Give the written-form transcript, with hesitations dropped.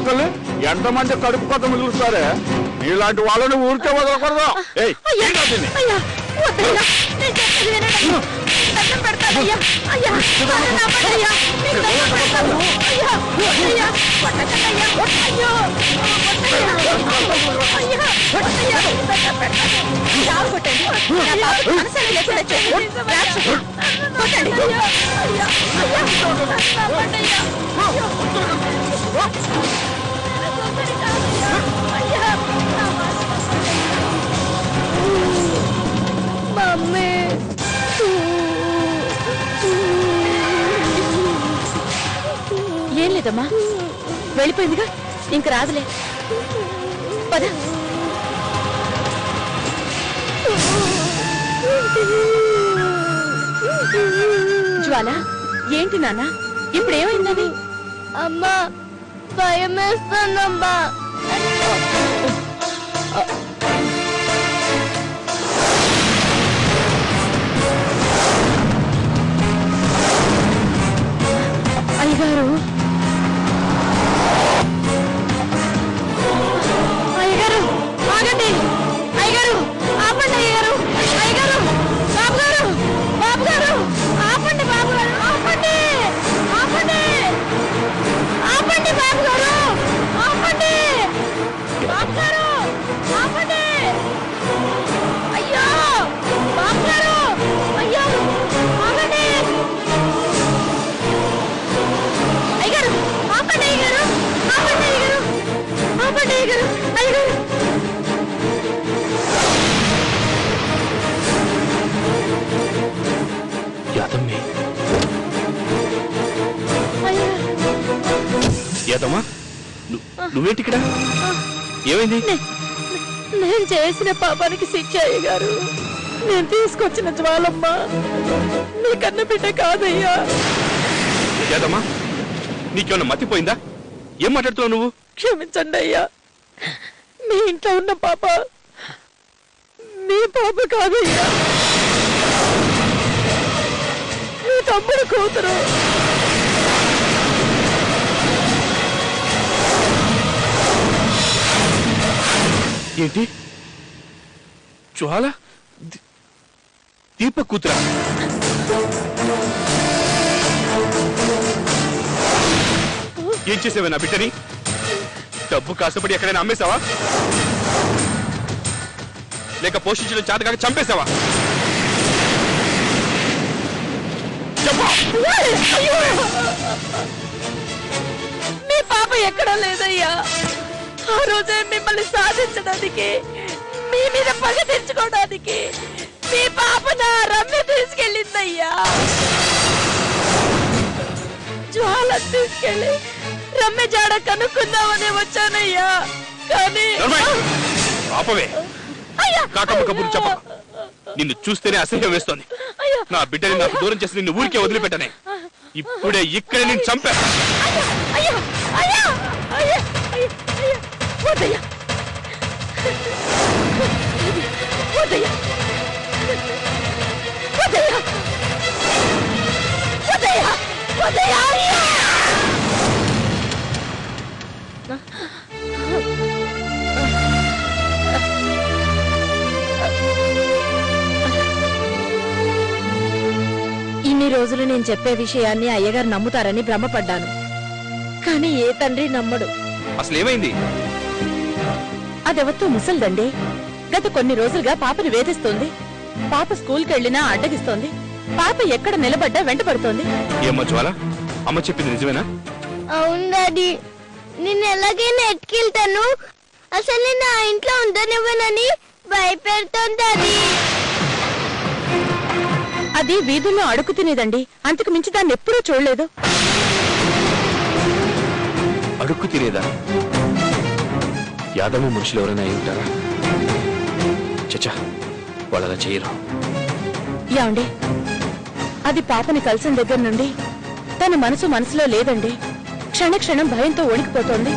తల్లి ఎంతమంది కడుపు కొత్త మిగులుస్తారే నీలాంటి వాళ్ళని ఊరికే వదలకూడదు. మమ్మీ ఏం లేదమ్మా, వెళ్ళిపోయిందిగా, ఇంక రాదులే. పద. జ్వాల, ఏంటి నాన్న ఇప్పుడు ఏమైందని? అమ్మా భయం వేస్తుందమ్మా. అయ్యగారు, అయ్యగారు ఆగండి, అయ్యగారు ఆపండి, అయ్యగారు, అయ్యగారు, బాబు గారు, బాబు గారు ఆపండి, బాబు గారు ఆపండి, ఆపండి, ఆపండి, బాబు గారు ఆపండి, బాబు గారు ఆపండి, అయ్యో బాబు గారు, అయ్యో ఆగండి, అయ్యగారు ఆపండి, అయ్యగారు ఆపండి, అయ్యగారు ఆపండి, అయ్యగారు, అయ్యగారు. యాదమ్మే, యాదమ్మా నువ్వేంటి ఇక్కడ? ఏమైంది? నేను చేసిన పాపానికి శిక్ష అయ్యగారు. నేను తీసుకొచ్చిన జ్వాలమ్మ నీ కన్న బిడ్డ కాదయ్యా. యాదమ్మా, నీకేమన్నా మతిపోయిందా? ఏం మాట్లాడుతున్నావు నువ్వు? క్షమించండి అయ్యా, మీ ఇంట్లో ఉన్న పాప మీ పాప కాదయ్యా, మీ తమ్ముడు కూతురు. ఏంటి? జ్వాల దీప కూతురా? ఏం చేసావే నా బిడ్డని? డబ్బు కాసపడి ఎక్కడైనా అమ్మేశావా? లేక పోషించడం చేతకాక చంపేశావా? మీ పాప ఎక్కడా లేదయ్యా. ఆ రోజే మిమ్మల్ని సాధించడానికి, మీ మీద పగ తెచ్చుకోవడానికి మీ పాప నా రమ్య తీసుకెళ్ళిందయ్యా. జ్వాల తీసుకెళ్ళి రమ్య జాడ కనుక్కుందామని వచ్చానయ్యా. కానీ పాపవే కాకమ్మ కబుర్లు చెప్ప. నిన్ను చూస్తేనే అసహ్యం వేస్తోంది. నా బిడ్డని నాకు దూరం చేసి నిన్ను ఊరికే వదిలిపెట్టనే. ఇప్పుడే ఇక్కడే నేను చంపా. వద్దయ్యా, వద్దయ్యా, వద్దయ్యా, వద్దయ్యా, వద్దయ్యా. ఇన్ని రోజులు నేను చెప్పే విషయాన్ని అయ్యగారు నమ్ముతారని భ్రమపడ్డాను. కానీ ఏ తండ్రి నమ్మడు. అసలు ఏమైంది? అదెవరితో ముసల్దండి. గత కొన్ని రోజులుగా పాపని వేధిస్తోంది. పాప స్కూల్కి వెళ్ళినా అడ్డగిస్తోంది. పాప ఎక్కడ నిలబడ్డా వెంటబడుతోంది. ఏమ్మా జ్వాల, అమ్మ చెప్పింది నిజమేనా? అవును డాడీ, నేను ఎలాగైనా ఎత్తుకెళ్తాను. అసలు నా ఇంట్లో ఉండనివ్వనని భయపెడుతోంది డాడీ. అది వీధుల్లో అడుగు తినేదండి. అంతకు మించి దాన్ని ఎప్పుడూ చూడలేదు. అడుక్కు తినేదా? యాదమ్మ మనుషులు ఎవరైనా అయి ఉంటారా? చచ్చా, వాళ్ళలా చేయరు. యాండి, అది పాపని కలిసిన దగ్గర నుండి తన మనసులో లేదండి. క్షణక్షణం భయంతో వణికిపోతోంది.